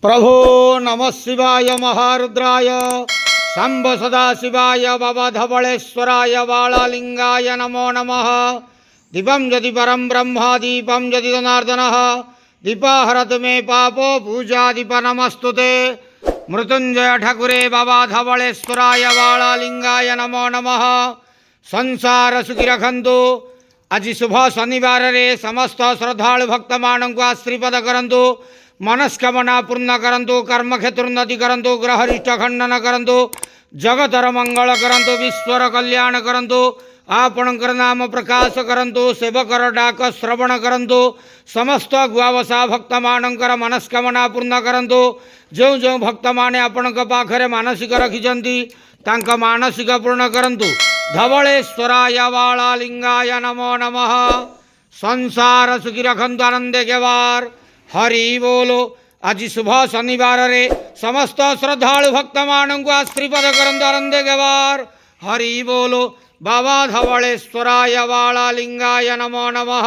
प्रभो नमः शिवाय महारुद्राय शंभ सदाशिवाय बाबा धवलेश्वराय बालालिंगाय नमो नमः। दीपं यदि परं ब्रह्म दीपं यदि जनार्दनः दीपाहरतु मे पापो पूजा दीप नमस्तुते। मृत्युंजय ठाकुरे बाबा धवलेश्वराय बालालिंगाय नमो नमः। संसार सुखी रखंतु। आज शुभ शनिवार रे समस्त श्रद्धालु भक्त मानक आशीर्वाद करंतु। मनस्कामना पूर्ण करंतु। कर्म क्षेत्र उन्नति करंतु। ग्रहरिष्ट खंडन करंतु। जगतर मंगल करंतु। विश्वर कल्याण करंतु। आपणकर नाम प्रकाश करंतु। सेवकर डाक श्रवण करंतु। समस्त गुआवसा भक्त मानकर मनस्कामना पूर्ण करंतु। जो जो भक्त माने आपणक पाखरे मानसिक रखिछंती तांक मानसिक पूर्ण करंतु। धवलेश्वराय बालालिंगाय नमो नमः। संसार सुखी रखंतु आनंदे केवार। हरि बोलो। आज शुभ शनिवार रे समस्त श्रद्धालु भक्त मानक आशीर्वाद करंतु आनंदे केवार। हरि बोलो। बाबा धवलेश्वराय बालालिंगाय नमो नमः।